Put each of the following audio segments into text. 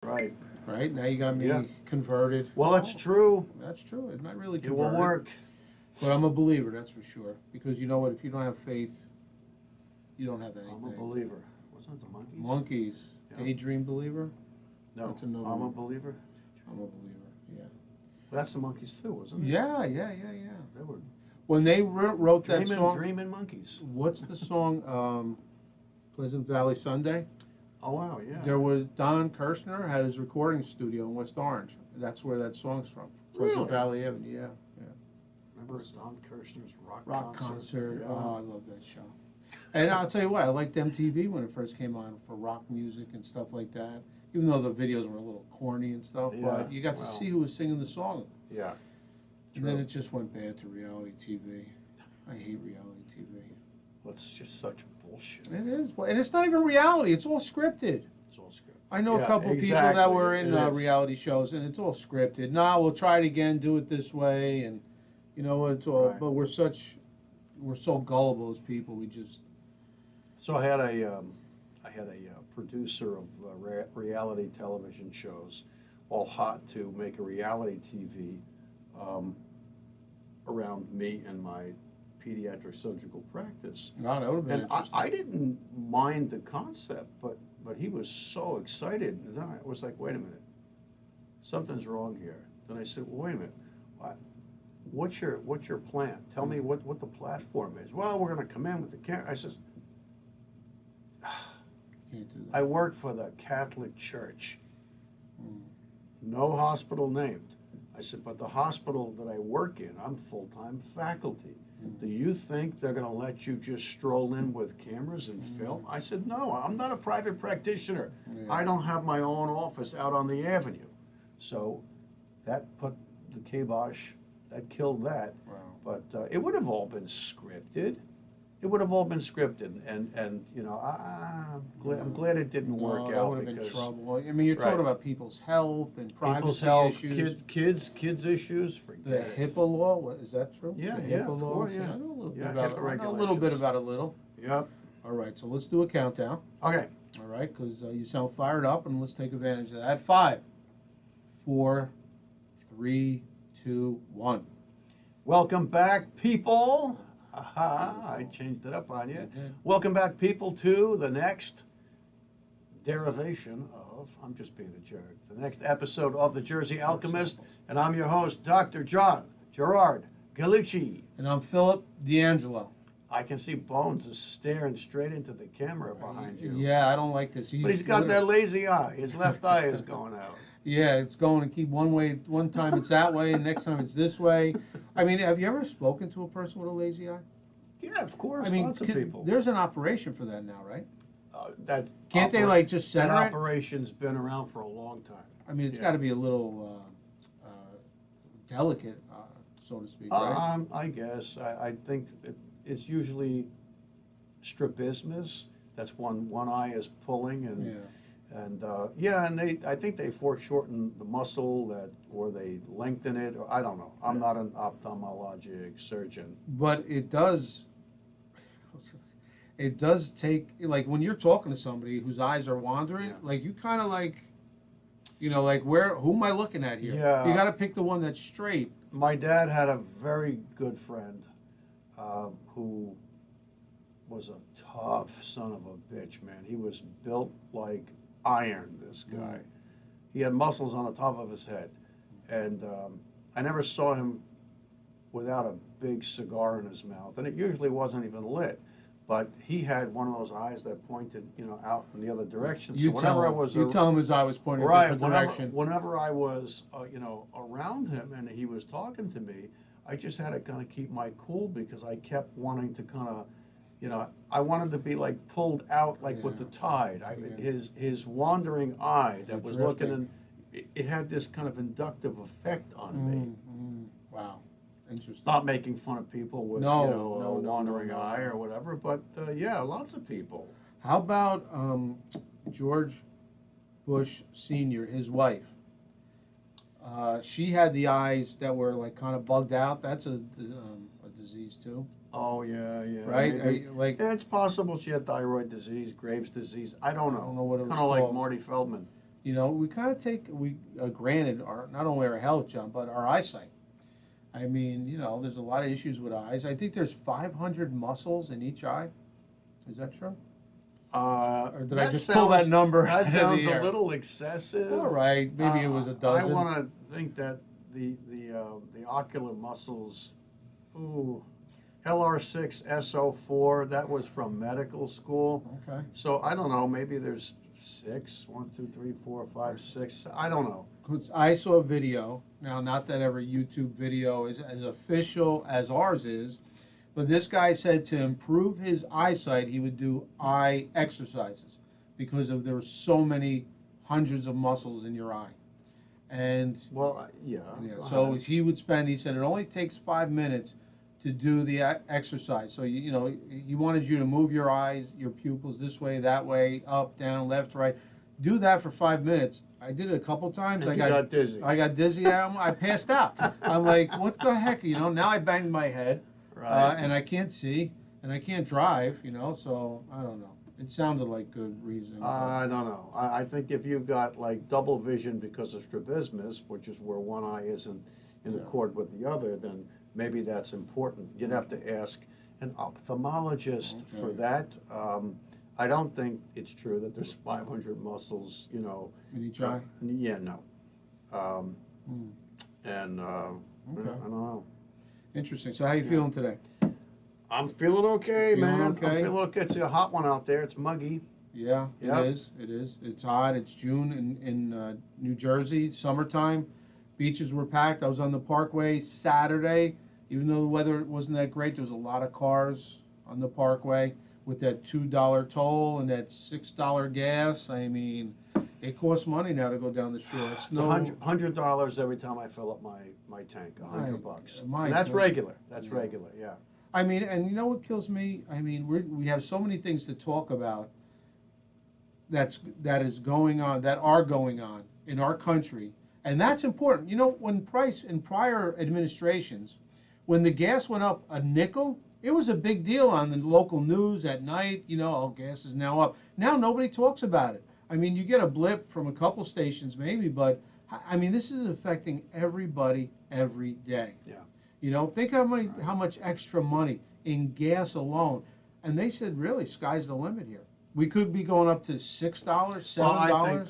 Right. right? Now you got me Yeah. converted. Well, that's Oh, true. that's true. It might really It will converted. work. But I'm a believer, that's for sure. Because you know what? If you don't have faith, you don't have I'm a anything. believer. Wasn't it the monkeys? Monkeys. Yeah. Daydream believer? No, That's another I'm a one. believer. I'm a believer, yeah. That's the monkeys too, wasn't it? Yeah, yeah, yeah, yeah. They were When they wrote that dreaming, song, dreaming monkeys. what's the song? Pleasant Valley Sunday? Oh wow, yeah. There was Don Kirshner had his recording studio in West Orange. That's where that song's from. Pleasant Really? Valley Avenue, yeah. Remember Don Kirshner's Rock concert? concert. Yeah. Oh, I love that show. And I'll tell you what, I liked MTV when it first came on for rock music and stuff like that. Even though the videos were a little corny and stuff, Yeah, but you got to well. see who was singing the song. Yeah. And then True. it just went bad to reality TV. I hate reality TV. Well, it's just such bullshit. It is, and it's not even reality. It's all scripted. It's all scripted. I know a Yeah, couple people that exactly. were in It is. reality shows, and it's all scripted. Nah, we'll try it again, do it this way, and you know what? It's all. Right. But we're so gullible as people. We just. So I had a producer of reality television shows, all hot to make a reality TV um, around me and my pediatric surgical practice. No, that would have been And interesting. I didn't mind the concept, but he was so excited. And then I was like, wait a minute, something's wrong here. Then I said, well, wait a minute, what's your plan? Tell me what the platform is. Well, we're going to come in with the camera. I says, Can't do that. I work for the Catholic Church. Mm. No hospital named. I said, but the hospital that I work in, I'm full-time faculty. Mm. Do you think they're going to let you just stroll in with cameras and film? I said, no, I'm not a private practitioner. Yeah. I don't have my own office out on the avenue. So that put the kibosh, that killed that. Wow. But it would have all been scripted. It would have all been scripted, and you know, I'm glad it didn't work that out would have been because trouble. I mean, you're Right. talking about people's health and privacy people's health, issues. kids issues. The Forget it. HIPAA law, is that true? Yeah, the yeah, HIPAA of law. course, See, yeah. I know a little bit Yeah, about HIPAA it. I know a little bit regulations. about a little. Yep. All right, so let's do a countdown. Okay. All right, because you sound fired up, and let's take advantage of that. 5, 4, 3, 2, 1. Welcome back, people. Aha, I changed it up on you. Mhm. Welcome back, people, to the next derivation of, I'm just being a jerk, the next episode of The Jersey Alchemist, and I'm your host, Dr. John Gerard Gallucci. And I'm Philip D'Angelo. I can see Bones is staring straight into the camera behind you. Yeah, I don't like this. But he's got that lazy eye. His left eye is going out. Yeah, it's going to keep one way. One time it's that way, and next time it's this way. I mean, have you ever spoken to a person with a lazy eye? Yeah, of course, I mean, lots of people. there's an operation for that now, right? That Can't they like just that center it? operation's been around for a long time. I mean, it's Yeah. got to be a little delicate, so to speak, right? I guess. I think it's usually strabismus. That's one eye is pulling, and Yeah. and I think they foreshorten the muscle or they lengthen it, or I don't know. I'm not an ophthalmologic surgeon. But it does. It does take, like, when you're talking to somebody whose eyes are wandering, Yeah. like, you kind of like, like, who am I looking at here? Yeah. You got to pick the one that's straight. My dad had a very good friend who was a tough son of a bitch, man. He was built like iron, this guy. He had muscles on the top of his head. And I never saw him without a big cigar in his mouth. And it usually wasn't even lit. But he had one of those eyes that pointed, out in the other direction. You So tell whenever I him. was You tell him his eye was pointing in a right, different direction. whenever I was, around him and he was talking to me, I just had to kind of keep my cool because I kept wanting to kind of, I wanted to be like pulled out like with the tide. Yeah. His wandering eye that was looking, Drifting. and it had this kind of inductive effect on me. Wow, interesting. Not making fun of people with, No, a wandering no. eye or whatever, but yeah, lots of people. How about George Bush Sr., his wife? She had the eyes that were like kind of bugged out. That's a disease too, Oh yeah, yeah. right? maybe. Like, Yeah, it's possible she had thyroid disease, Graves' disease. I don't know. I don't know what it was Kind of like called. Marty Feldman. You know, we kind of take granted not only our health, John, but our eyesight. I mean, you know, there's a lot of issues with eyes. I think there's 500 muscles in each eye. Is that true? Or did I just pull that number out That of sounds the a air? little excessive. All right, maybe it was a dozen. I want to think that the ocular muscles, ooh, LR6SO4, that was from medical school. Okay. So I don't know, maybe there's 6, 1, 2, 3, 4, 5, 6, I don't know. 'Cause I saw a video, now not that every YouTube video is as official as ours is, but this guy said to improve his eyesight, he would do eye exercises because there were so many hundreds of muscles in your eye. And Well, yeah. so he said it only takes 5 minutes to do the exercise. So, you know, he wanted you to move your eyes, your pupils this way, that way, up, down, left, right. Do that for 5 minutes. I did it a couple times. And you got dizzy. I got dizzy. I passed out. I'm like, what the heck? You know, now I banged my head. Right. And I can't see, and I can't drive, you know, so I don't know. It sounded like good reason. I don't know. I think if you've got like double vision because of strabismus, which is where one eye isn't in accord with the other, then maybe that's important. You'd have to ask an ophthalmologist for that. I don't think it's true that there's 500 muscles, you know. In each eye? Yeah, no. And I don't know. Interesting. So how you feeling today? I'm feeling okay, Feeling man. okay? I'm feeling okay. It's a hot one out there. It's muggy. Yeah, Yeah. it is. It is. It's hot. It's June in New Jersey, summertime. Beaches were packed. I was on the Parkway Saturday. Even though the weather wasn't that great, there was a lot of cars on the Parkway with that $2 toll and that $6 gas. I mean, it costs money now to go down the shore. It's It's $100 every time I fill up my tank. $100. And that's regular. That's regular. Yeah. I mean, and you know what kills me? I mean, we have so many things to talk about that are going on in our country, and that's important. You know, when in prior administrations, when the gas went up a nickel, it was a big deal on the local news at night. You know, oh, gas is now up. Now nobody talks about it. I mean, you get a blip from a couple stations maybe, but I mean, this is affecting everybody every day. Yeah. You know, think how much extra money in gas alone. And they said, really, sky's the limit here. We could be going up to $6, $7. Well,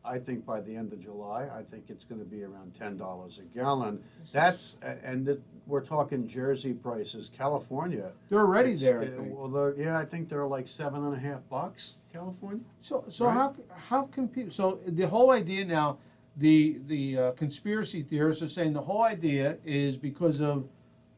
I think by the end of July, I think it's going to be around $10 a gallon. We're talking Jersey prices. California, they're already there. I think. Well, I think they're like $7.50. California. So right? how can people? So the whole idea now, the conspiracy theorists are saying the whole idea is because of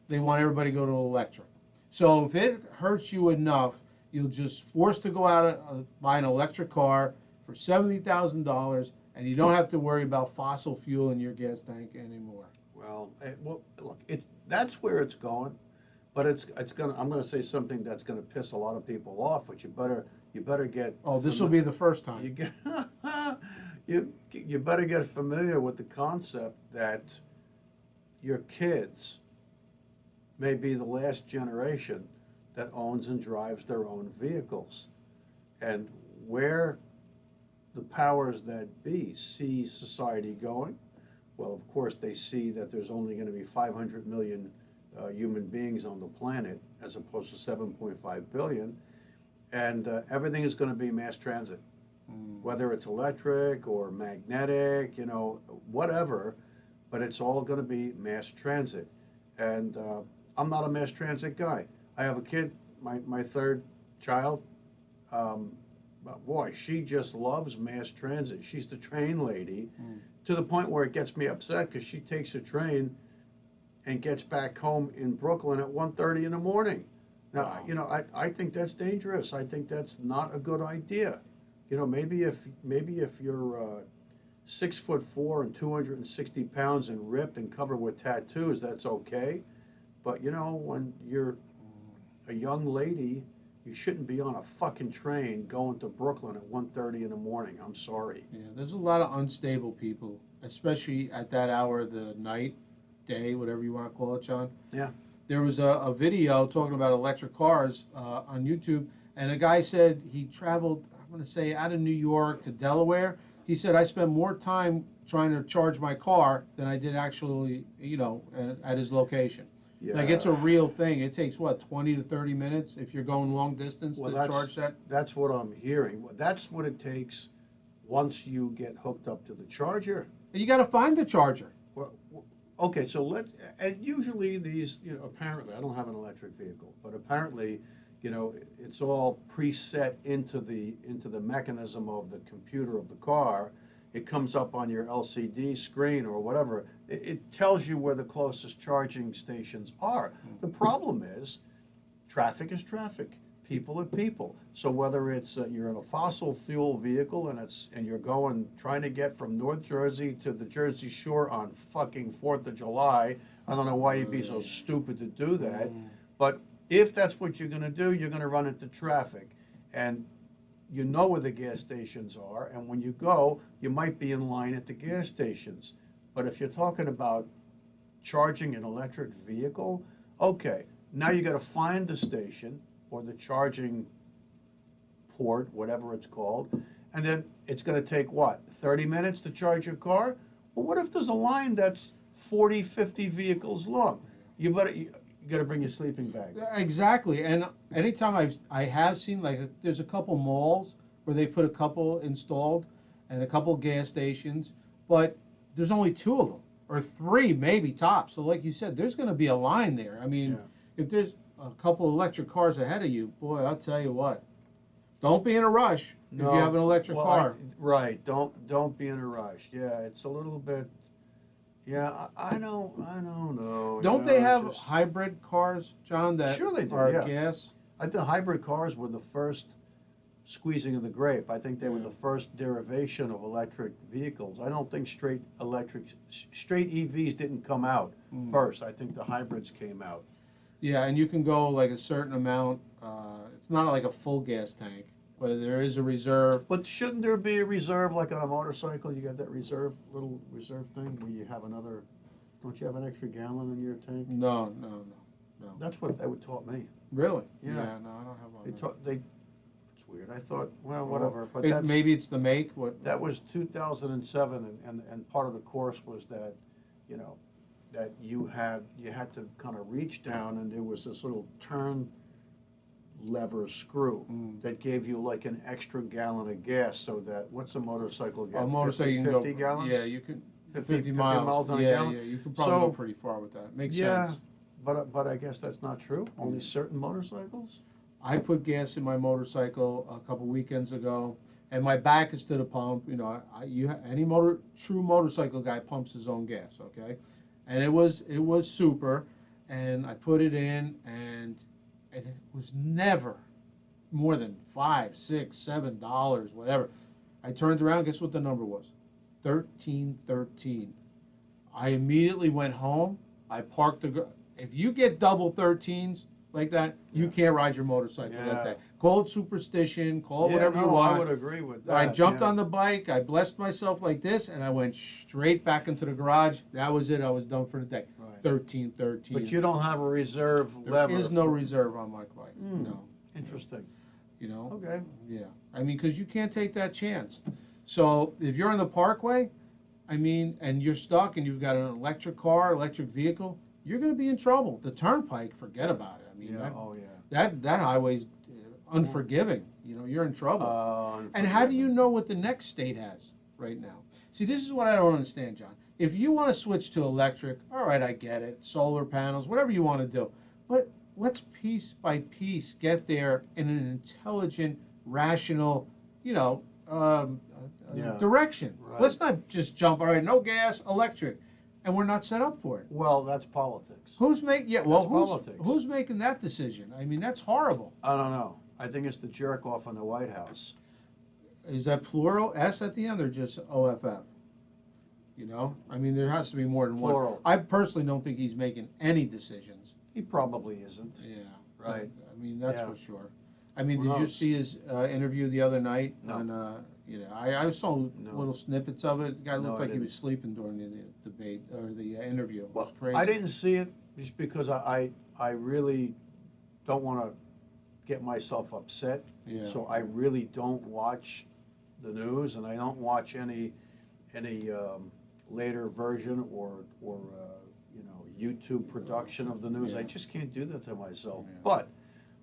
they want everybody to go to electric. So if it hurts you enough, you'll just forced to go out and buy an electric car for $70,000, and you don't have to worry about fossil fuel in your gas tank anymore. Well, look, that's where it's going, but it's gonna. I'm gonna say something that's gonna piss a lot of people off, but you better get. Oh, this will be the first time. You better get familiar with the concept that your kids may be the last generation that owns and drives their own vehicles, and where the powers that be see society going, well, of course, they see that there's only going to be 500 million human beings on the planet as opposed to 7.5 billion, and everything is going to be mass transit, whether it's electric or magnetic, you know, whatever, but it's all going to be mass transit. And I'm not a mass transit guy. I have a kid, my third child. But boy, she just loves mass transit. She's the train lady to the point where it gets me upset because she takes a train and gets back home in Brooklyn at 1:30 in the morning. Now, Wow. you know, I think that's dangerous. I think that's not a good idea. You know, maybe if you're 6'4" and 260 pounds and ripped and covered with tattoos, that's okay. But you know, when you're a young lady, you shouldn't be on a fucking train going to Brooklyn at 1:30 in the morning. I'm sorry. Yeah, there's a lot of unstable people, especially at that hour of the night, day, whatever you want to call it, John. Yeah. There was a video talking about electric cars on YouTube, and a guy said he traveled, I'm going to say, out of New York to Delaware, He said, I spend more time trying to charge my car than I did actually, at his location. Yeah. Like, it's a real thing. It takes, what, 20 to 30 minutes if you're going long distance Well, to charge that? That's what I'm hearing. That's what it takes once you get hooked up to the charger. You got to find the charger. Well, okay, so and usually these, apparently, I don't have an electric vehicle, but apparently, it's all preset into the mechanism of the computer of the car. It comes up on your LCD screen or whatever. It tells you where the closest charging stations are. The problem is, traffic is traffic. People are people. So whether it's you're in a fossil fuel vehicle and you're trying to get from North Jersey to the Jersey Shore on fucking 4th of July, I don't know why you'd be so stupid to do that. But if that's what you're going to do, you're going to run into traffic. And you know where the gas stations are, and when you go, you might be in line at the gas stations. But if you're talking about charging an electric vehicle, okay, now you got to find the station or the charging port, whatever it's called, and then it's going to take, what, 30 minutes to charge your car? Well, what if there's a line that's 40, 50 vehicles long? You got to bring your sleeping bag. Exactly, and anytime I have seen, like, there's a couple malls where they put a couple installed and a couple gas stations, but there's only 2 of them, or 3 maybe tops. So like you said, there's going to be a line there. I mean, if there's a couple electric cars ahead of you, boy, I'll tell you what, don't be in a rush if you have an electric car. Right, don't be in a rush. Yeah, it's a little bit. Yeah, I don't know. Don't they have hybrid cars, John, that Sure they do, are yeah. gas? I think hybrid cars were the first squeezing of the grape. I think they were the first derivation of electric vehicles. I don't think straight EVs didn't come out first. I think the hybrids came out. Yeah, and you can go like a certain amount. It's not like a full gas tank, but there is a reserve. But shouldn't there be a reserve like on a motorcycle? You got that little reserve thing where you have another, don't you have an extra gallon in your tank? No. That's what they taught me. Really? Yeah. No, I don't have one. It's weird. I thought, well, whatever. But maybe it's the make. What? That was 2007, and part of the course was that, that you had to kind of reach down, and there was this little turn lever screw that gave you like an extra gallon of gas, so that, what's a motorcycle get? A motorcycle, 50, you can 50 go, gallons? yeah, you can, 50 miles on a yeah, gallon? Yeah, you can probably go pretty far with that. Makes sense. But I guess that's not true. Only certain motorcycles? I put gas in my motorcycle a couple weekends ago, and my back is to the pump. Any true motorcycle guy pumps his own gas, okay? And it was super, and I put it in, and it was never more than $5, $6, $7, whatever. I turned around. Guess what the number was? 1313. I immediately went home. I parked if you get double 13s like that, you can't ride your motorcycle that day. Call it superstition, call it whatever you want. I would agree with that. I jumped on the bike, I blessed myself like this, and I went straight back into the garage. That was it. I was done for the day. Right. 1313. But you don't have a reserve lever. There is no reserve on my bike. No. Interesting. Okay. Yeah. I mean, because you can't take that chance. So if you're on the parkway, and you're stuck and you've got an electric car, electric vehicle, you're going to be in trouble. The turnpike, forget about it. That highway's unforgiving. You're in trouble. And how do you know what the next state has right now? See, this is what I don't understand, John. If you want to switch to electric, all right, I get it. Solar panels, whatever you want to do. But let's piece by piece get there in an intelligent, rational, direction. Right. Let's not just jump, all right, no gas, electric. And we're not set up for it. Well, that's politics. Who's politics. Who's making that decision? That's horrible. I don't know. I think it's the jerk off in the White House. Is that plural, S at the end, or just OFF? There has to be more than Plural. one. I personally don't think he's making any decisions. He probably isn't. Yeah. Right. That's for sure. Did you see his interview the other night? No. I saw little snippets of it. The guy looked like he was sleeping during the debate or the interview. It was crazy. I didn't see it just because I really don't want to get myself upset. Yeah. So I really don't watch the news, and I don't watch any later version or you know, YouTube production of the news. Yeah. I just can't do that to myself. Yeah. But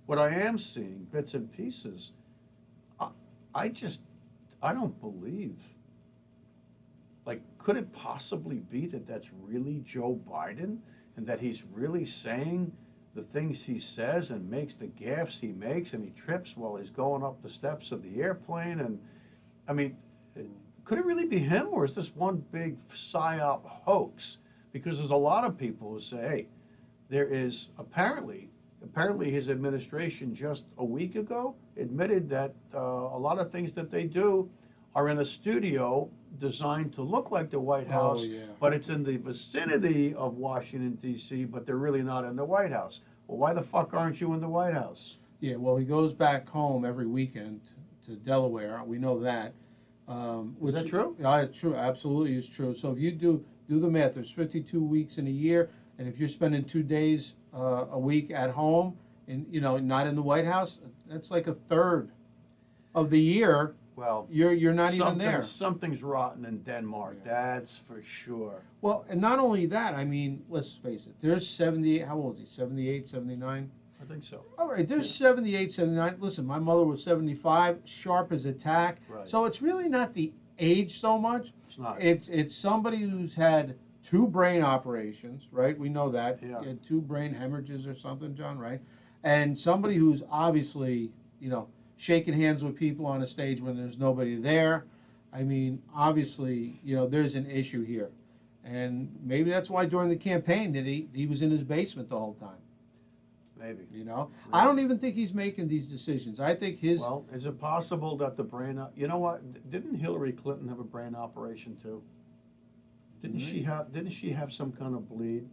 what I am seeing, bits and pieces, I don't believe. Like, could it possibly be that that's really Joe Biden, and that he's really saying the things he says and makes the gaffes he makes, and he trips while he's going up the steps of the airplane? And I mean, could it really be him, or is this one big psyop hoax? Because there's a lot of people who say, hey, there is apparently his administration just a week ago admitted that a lot of things that they do are in a studio designed to look like the White House, yeah. but it's in the vicinity of Washington, D.C., but they're really not in the White House. Well, why the fuck aren't you in the White House? Yeah, well, he goes back home every weekend to Delaware. We know that. Is that true? Yeah, true. Absolutely is true. So if you do the math, there's 52 weeks in a year, and if you're spending 2 days a week at home and, you know, not in the White House, that's like a third of the year. Well, you're not even there. Something's rotten in Denmark, Yeah. that's for sure. Well, and not only that, I mean, let's face it, there's 78, how old is he, 78, 79? I think so. All right, there's 78, 79. Listen, my mother was 75, sharp as a tack. Right. So it's really not the age so much. It's not. It's somebody who's had 2 brain operations, right? We know that. Yeah. He had 2 brain hemorrhages or something, John, right? And somebody who's obviously, you know, shaking hands with people on a stage when there's nobody there. I mean, obviously, you know, there's an issue here. And maybe that's why during the campaign that he was in his basement the whole time. Maybe. You know, I don't even think he's making these decisions. I think his. Well, is it possible that the brain? You know what? Didn't Hillary Clinton have a brain operation too? Didn't she have some kind of bleed?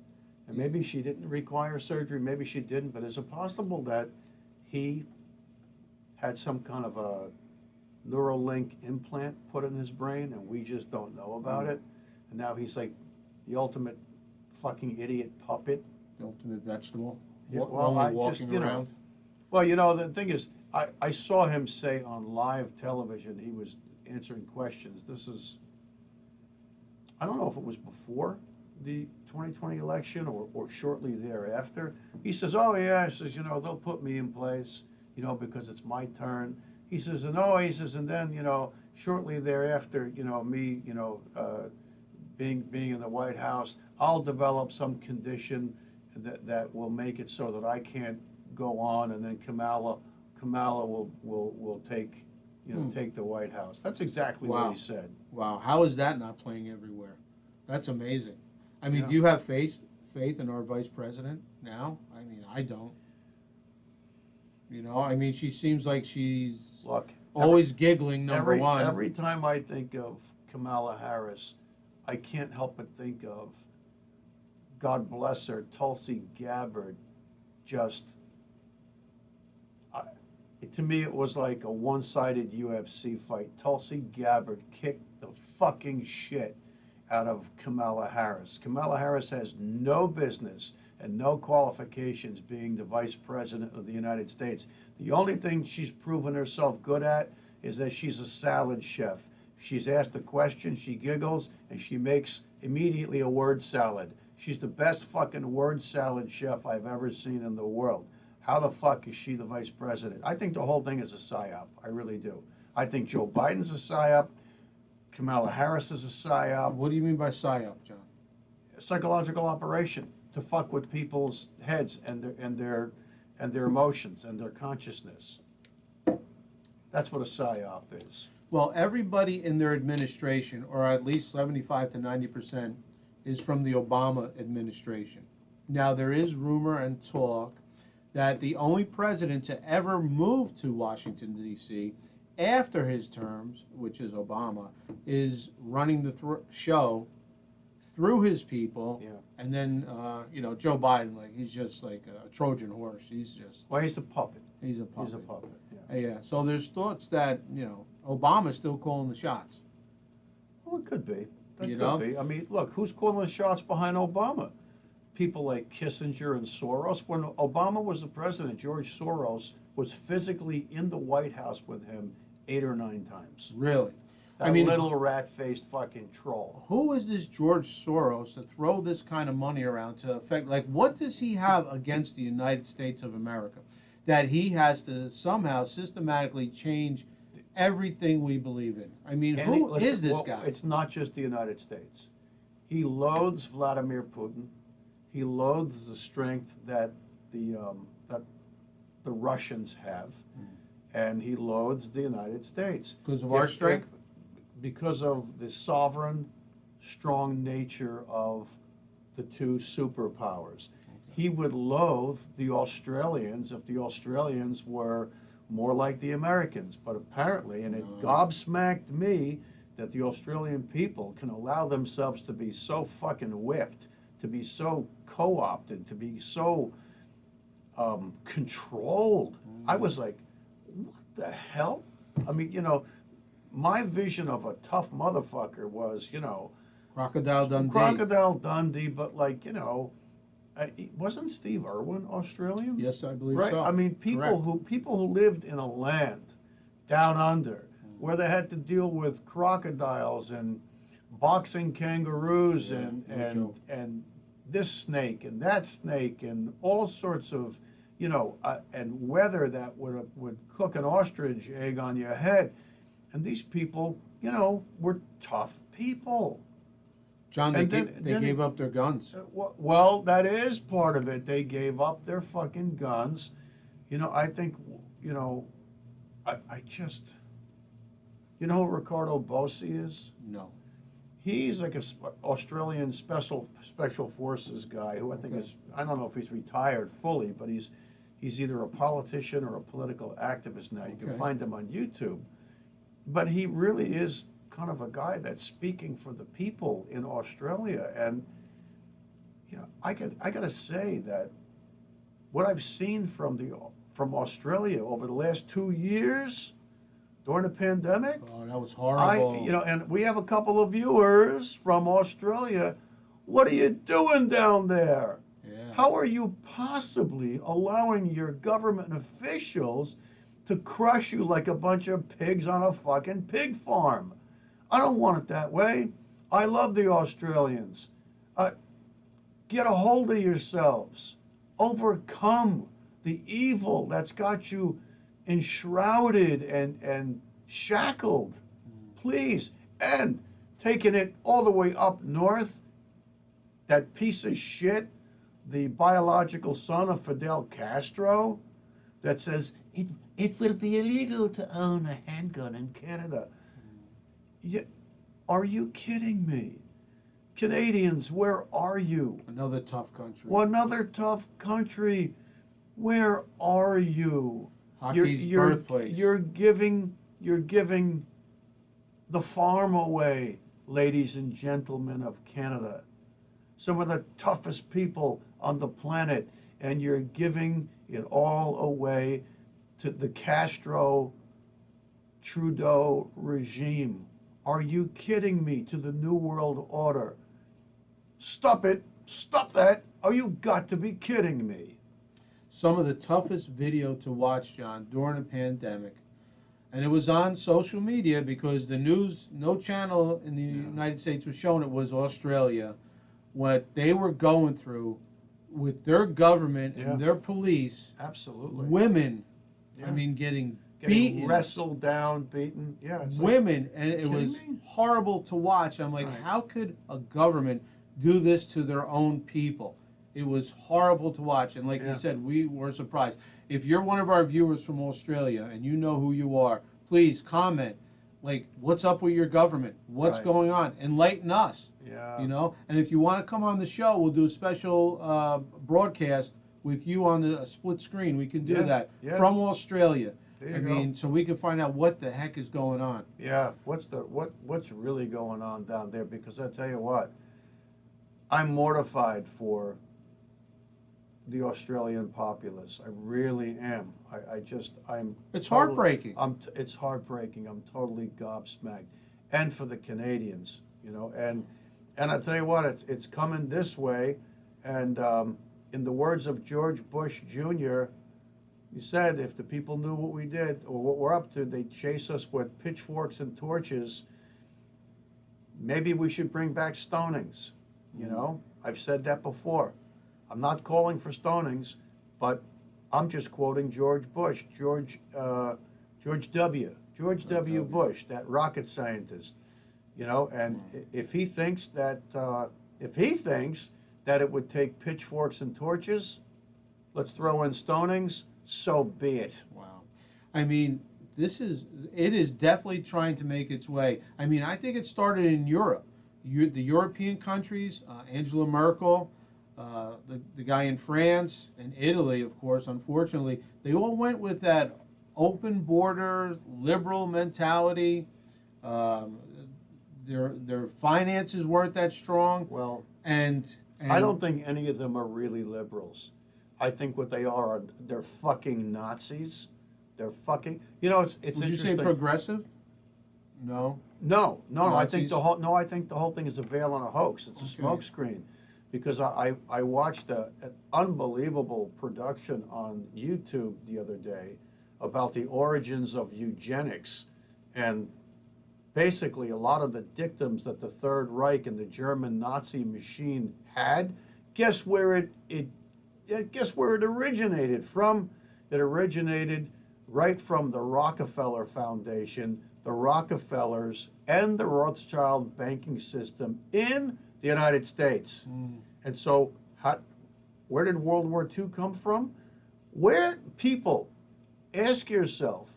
And maybe she didn't require surgery. Maybe she didn't. But is it possible that he had some kind of a Neuralink implant put in his brain, and we just don't know about it? And now he's like the ultimate fucking idiot puppet. The ultimate vegetable. Yeah, well, I just, you know, well, you know, the thing is, I saw him say on live television, he was answering questions. This is, I don't know if it was before the 2020 election or shortly thereafter. He says, oh, yeah, he says, you know, they'll put me in place, you know, because it's my turn. He says, and oh, he says, and then, you know, shortly thereafter, you know, me, you know, being in the White House, I'll develop some condition that will make it so that I can't go on, and then Kamala will take, you know, take the White House. That's exactly what he said. Wow, how is that not playing everywhere? That's amazing. I mean, Yeah. do you have faith in our vice president now? I mean, I don't. You know, I mean, she seems like she's always giggling, number one. Every time I think of Kamala Harris, I can't help but think of, God bless her, Tulsi Gabbard. Just, to me, it was like a one-sided UFC fight. Tulsi Gabbard kicked the fucking shit out of Kamala Harris. Kamala Harris has no business and no qualifications being the vice president of the United States. The only thing she's proven herself good at is that she's a salad chef. She's asked a question, she giggles, and she makes immediately a word salad. She's the best fucking word salad chef I've ever seen in the world. How the fuck is she the vice president? I think the whole thing is a psyop. I really do. I think Joe Biden's a psyop. Kamala Harris is a psyop. What do you mean by psyop, John? A psychological operation to fuck with people's heads and their emotions and their consciousness. That's what a psyop is. Well, everybody in their administration, or at least 75 to 90%, is from the Obama administration. Now, there is rumor and talk that the only president to ever move to Washington, D.C. after his terms, which is Obama, is running the show through his people. Yeah. And then, you know, Joe Biden, like, he's just like a Trojan horse. He's just... Well, he's a puppet. He's a puppet. He's a puppet, yeah. Yeah, so there's thoughts that, you know, Obama's still calling the shots. Well, it could be. That You could know? be. I mean, look, who's calling the shots behind Obama? People like Kissinger and Soros. When Obama was the president, George Soros was physically in the White House with him 8 or 9 times. Really? That I mean, little rat-faced fucking troll. who is this George Soros to throw this kind of money around to affect? Like, what does he have against the United States of America that he has to somehow systematically change everything we believe in? I mean, And who listen, is this well, guy? It's not just the United States. He loathes Vladimir Putin. He loathes the strength that that the Russians have, and he loathes the United States Because of our strength? because of the sovereign, strong nature of the two superpowers. He would loathe the Australians if the Australians were more like the Americans. But apparently, and it gobsmacked me that the Australian people can allow themselves to be so fucking whipped, to be so co-opted, to be so controlled. I was like, what the hell? I mean, my vision of a tough motherfucker was, Crocodile Dundee. Crocodile Dundee, but like, wasn't Steve Irwin Australian? Yes, I believe Right? so. I mean, Correct. people who lived in a land down under where they had to deal with crocodiles and boxing kangaroos and this snake and that snake and all sorts of, and weather that would cook an ostrich egg on your head. And these people, were tough people. John, they And then gave up their guns. Well, that is part of it. They gave up their fucking guns. I think, I just, who Ricardo Bossi is? No. He's like a Australian special forces guy who I think is, I don't know if he's retired fully, but he's either a politician or a political activist now. You can find him on YouTube. But he really is kind of a guy that's speaking for the people in Australia. And, I got to say that what I've seen from Australia over the last 2 years during the pandemic, Oh, that was horrible. and we have a couple of viewers from Australia. What are you doing down there? Yeah. How are you possibly allowing your government officials to crush you like a bunch of pigs on a fucking pig farm? I don't want it that way. I love the Australians. Get a hold of yourselves. Overcome the evil that's got you enshrouded and shackled. Please. And taking it all the way up north, that piece of shit, the biological son of Fidel Castro, that says it will be illegal to own a handgun in Canada. Are you kidding me? Canadians, where are you? Another tough country. Well, another tough country. Where are you? Hockey's birthplace. You're giving the farm away, ladies and gentlemen of Canada. Some of the toughest people on the planet, and you're giving it all away to the Castro Trudeau regime. Are you kidding me? To the New World Order. Stop it. Stop that. Oh, you got to be kidding me. Some of the toughest video to watch, John, during the pandemic. And it was on social media because the news, no channel in the United States was showing it, was Australia. What they were going through with their government and their police. Absolutely. Women, I mean, getting beaten. Wrestled down, beaten. Yeah. It's women, and it was horrible to watch. I'm like, how could a government do this to their own people? It was horrible to watch. And like you said, we were surprised. If you're one of our viewers from Australia and you know who you are, please comment. Like, what's up with your government? What's going on? Enlighten us. Yeah. And if you want to come on the show, we'll do a special broadcast with you on the split screen. We can do that from Australia. I mean, so we can find out what the heck is going on. Yeah. What's really going on down there? Because I tell you what, I'm mortified for the Australian populace. I really am. It's heartbreaking. It's heartbreaking. I'm totally gobsmacked. And for the Canadians, and I tell you what, it's coming this way. And in the words of George Bush Jr., You said if the people knew what we did or what we're up to, they'd chase us with pitchforks and torches. Maybe we should bring back stonings. You know, I've said that before. I'm not calling for stonings, but I'm just quoting George Bush, George W. Bush, that rocket scientist. You know, and if he thinks that it would take pitchforks and torches, let's throw in stonings. So be it. Wow. I mean, it is definitely trying to make its way. I mean, I think it started in Europe. The European countries, Angela Merkel, the guy in France, and Italy, of course, unfortunately, they all went with that open border, liberal mentality. Their finances weren't that strong. Well, and I don't think any of them are really liberals. I think what they are, they're fucking Nazis. They're fucking. You know, it's would interesting. you say progressive? No. No. I think Nazis? I think the whole thing is a veil and a hoax. It's a smokescreen, because I watched an unbelievable production on YouTube the other day about the origins of eugenics, and basically a lot of the dictums that the Third Reich and the German Nazi machine had. Guess where it originated from? It originated right from the Rockefeller Foundation, the Rockefellers, and the Rothschild banking system in the United States. And so, where did World War II come from? People, ask yourself,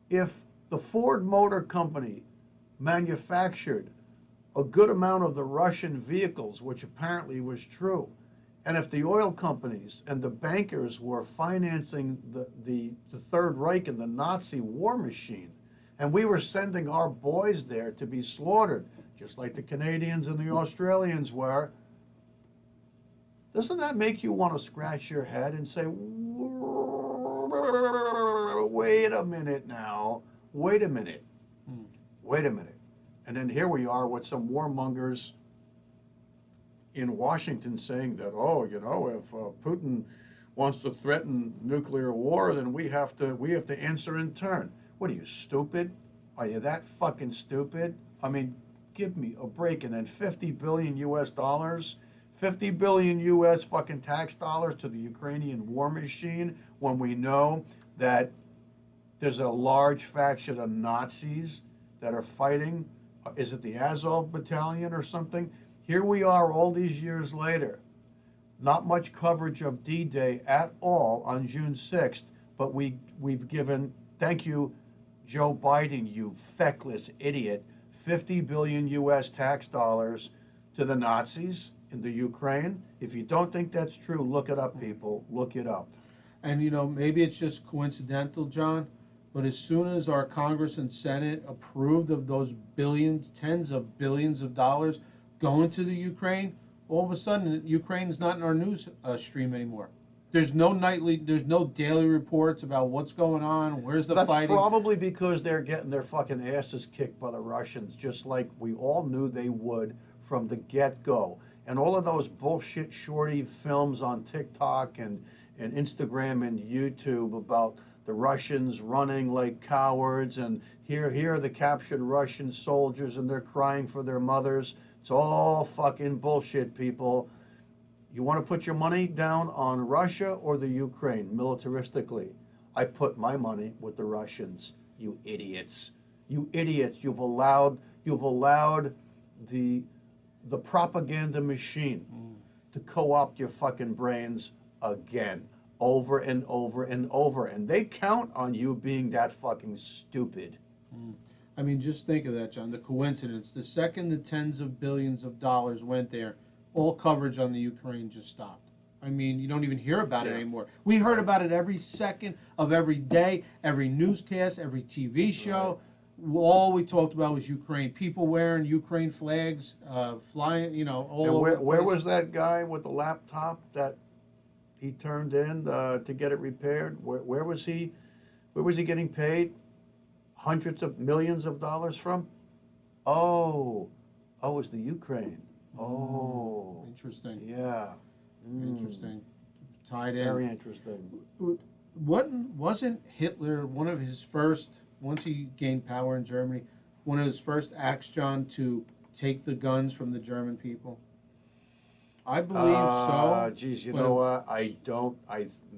if the Ford Motor Company manufactured a good amount of the Russian vehicles, which apparently was true, and if the oil companies and the bankers were financing the Third Reich and the Nazi war machine, and we were sending our boys there to be slaughtered, just like the Canadians and the Australians were, doesn't that make you want to scratch your head and say, wait a minute now, wait a minute. And then here we are with some warmongers in Washington saying that, oh, you know, if Putin wants to threaten nuclear war, then we have to answer in turn. What are you, stupid? Are you that fucking stupid? I mean, give me a break. And then $50 billion US, 50 billion US fucking tax dollars to the Ukrainian war machine, when we know that there's a large faction of Nazis that are fighting. Is it the Azov Battalion or something? Here we are all these years later. Not much coverage of D-Day at all on June 6th, but we've given, thank you, Joe Biden, you feckless idiot, 50 billion US tax dollars to the Nazis in the Ukraine. If you don't think that's true, look it up, people. Look it up. And, you know, maybe it's just coincidental, John, but as soon as our Congress and Senate approved of those billions, tens of billions of dollars going to the Ukraine, all of a sudden Ukraine is not in our news stream anymore. There's no daily reports about what's going on, where's the fighting. That's probably because they're getting their fucking asses kicked by the Russians, just like we all knew they would from the get-go. And all of those bullshit shorty films on TikTok and Instagram and YouTube about the Russians running like cowards, and here are the captured Russian soldiers and they're crying for their mothers. It's all fucking bullshit, people. You want to put your money down on Russia or the Ukraine militaristically? I put my money with the Russians. You idiots. You idiots. You've allowed the propaganda machine to co-opt your fucking brains again, over and over and over. And they count on you being that fucking stupid. I mean, just think of that, John, the coincidence. The second the tens of billions of dollars went there, all coverage on the Ukraine just stopped. I mean, you don't even hear about it anymore. We heard about it every second of every day, every newscast, every TV show. Right. All we talked about was Ukraine. People wearing Ukraine flags, flying, you know, all over. Where was that guy with the laptop that he turned in to get it repaired? Where was he? Where was he getting paid hundreds of millions of dollars from? Oh, it was the Ukraine. Oh, interesting. Yeah. Interesting. Tied in. Very interesting. Wasn't Hitler one of his first, once he gained power in Germany, one of his first acts, John, to take the guns from the German people? I believe so, Geez, you but know what?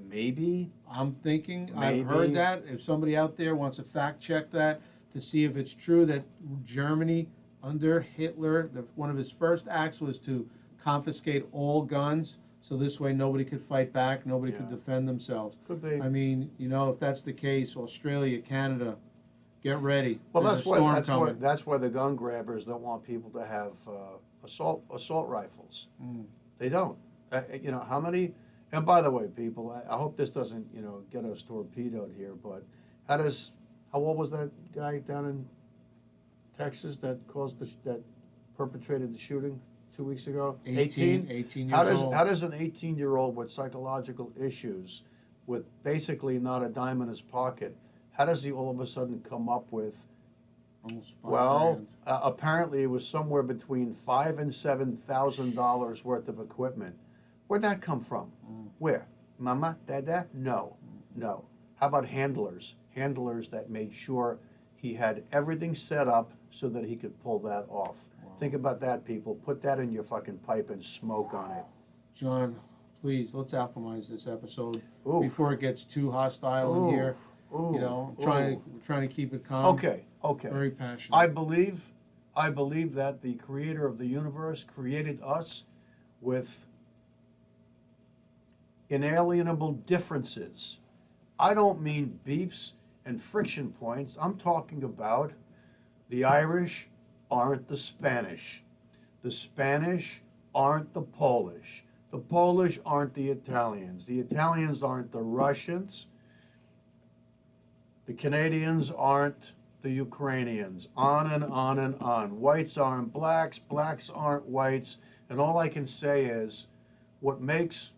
Maybe, I'm thinking, I've heard maybe. that. If somebody out there wants to fact check that to see if it's true that Germany under Hitler, one of his first acts was to confiscate all guns, so this way nobody could fight back, nobody could Yeah. defend themselves. Could be. I mean, if that's the case, Australia, Canada, get ready. Well, There's a storm coming. that's why the gun grabbers don't want people to have assault rifles. Mm. They don't. How many? And by the way, people, I hope this doesn't get us torpedoed here. But how old was that guy down in Texas that perpetrated the shooting 2 weeks ago? 18 years old. How does an 18-year-old with psychological issues, with basically not a dime in his pocket, how does he all of a sudden come up with? Almost 5 Well, grand. apparently it was somewhere between $5,000 and $7,000 worth of equipment. Where'd that come from? Where? Mama, Dada? No, no. How about handlers? Handlers that made sure he had everything set up so that he could pull that off. Wow. Think about that, people. Put that in your fucking pipe and smoke on it. John, please, let's alchemize this episode Ooh. before it gets too hostile Ooh. in here. Ooh. I'm trying to keep it calm. Okay. Very passionate. I believe that the creator of the universe created us with inalienable differences. I don't mean beefs and friction points. I'm talking about the Irish aren't the Spanish. The Spanish aren't the Polish. The Polish aren't the Italians. The Italians aren't the Russians. The Canadians aren't the Ukrainians. On and on and on. Whites aren't blacks. Blacks aren't whites. And all I can say is what makes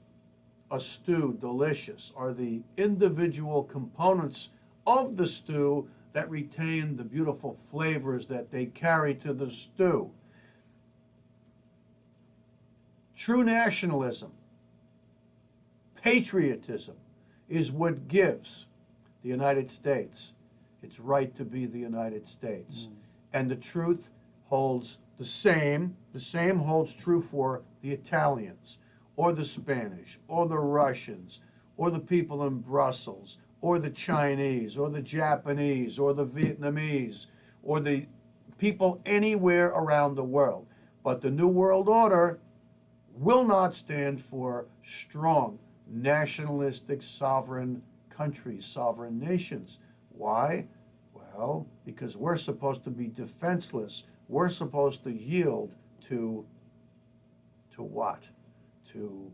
a stew delicious are the individual components of the stew that retain the beautiful flavors that they carry to the stew. True nationalism, patriotism, is what gives the United States its right to be the United States. And the truth holds the same. The same holds true for the Italians, or the Spanish, or the Russians, or the people in Brussels, or the Chinese, or the Japanese, or the Vietnamese, or the people anywhere around the world. But the New World Order will not stand for strong, nationalistic, sovereign countries, sovereign nations. Why? Well, because we're supposed to be defenseless. We're supposed to yield to what? To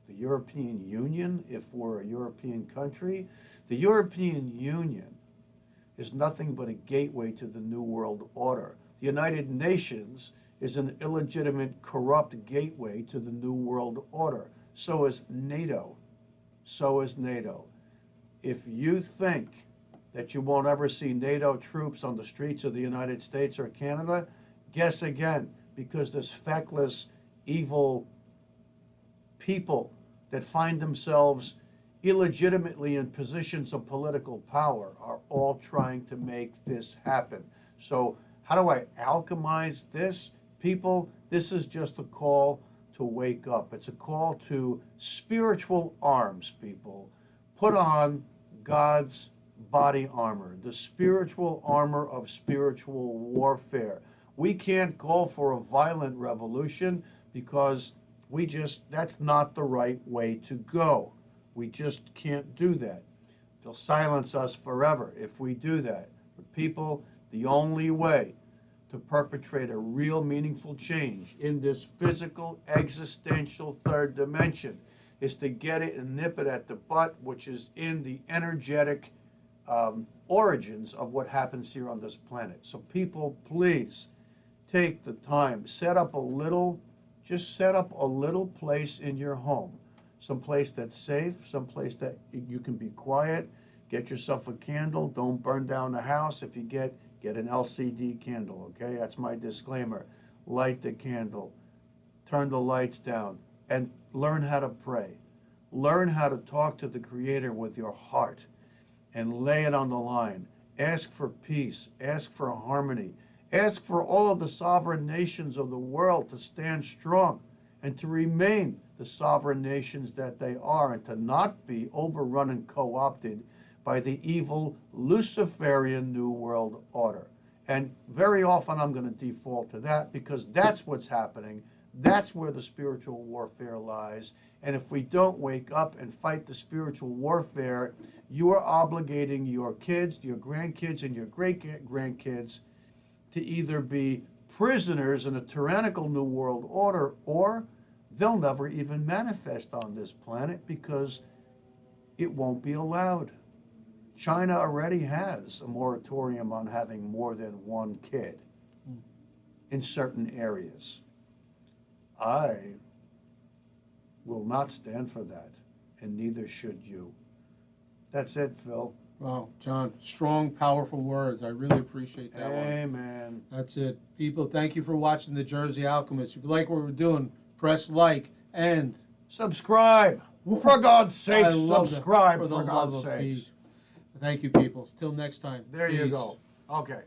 the European Union, if we're a European country. The European Union is nothing but a gateway to the New World Order. The United Nations is an illegitimate, corrupt gateway to the New World Order. So is NATO. So is NATO. If you think that you won't ever see NATO troops on the streets of the United States or Canada, guess again, because this feckless, evil people that find themselves illegitimately in positions of political power are all trying to make this happen. So how do I alchemize this? People, this is just a call to wake up. It's a call to spiritual arms, people. Put on God's body armor, the spiritual armor of spiritual warfare. We can't call for a violent revolution because that's not the right way to go. We just can't do that. They'll silence us forever if we do that. But people, the only way to perpetrate a real meaningful change in this physical, existential third dimension is to get it and nip it at the butt, which is in the energetic origins of what happens here on this planet. So people, please take the time, set up a little place in your home, someplace that's safe, someplace that you can be quiet. Get yourself a candle. Don't burn down the house. If you get an LCD candle, okay? That's my disclaimer. Light the candle, turn the lights down, and learn how to pray. Learn how to talk to the Creator with your heart and lay it on the line. Ask for peace. Ask for harmony. Ask for all of the sovereign nations of the world to stand strong and to remain the sovereign nations that they are, and to not be overrun and co-opted by the evil Luciferian New World Order. And very often I'm going to default to that because that's what's happening. That's where the spiritual warfare lies. And if we don't wake up and fight the spiritual warfare, you are obligating your kids, your grandkids, and your great-grandkids to either be prisoners in a tyrannical New World Order, or they'll never even manifest on this planet because it won't be allowed. China already has a moratorium on having more than one kid in certain areas. I will not stand for that, and neither should you. That's it, Phil. Wow, John, strong, powerful words. I really appreciate that one. Amen. That's it. People, thank you for watching The Jersey Alchemist. If you like what we're doing, press like and subscribe. For God's sake, I love subscribe, that. for the God's love of sake. peace. Thank you, people. Till next time. There you Peace. go. Okay.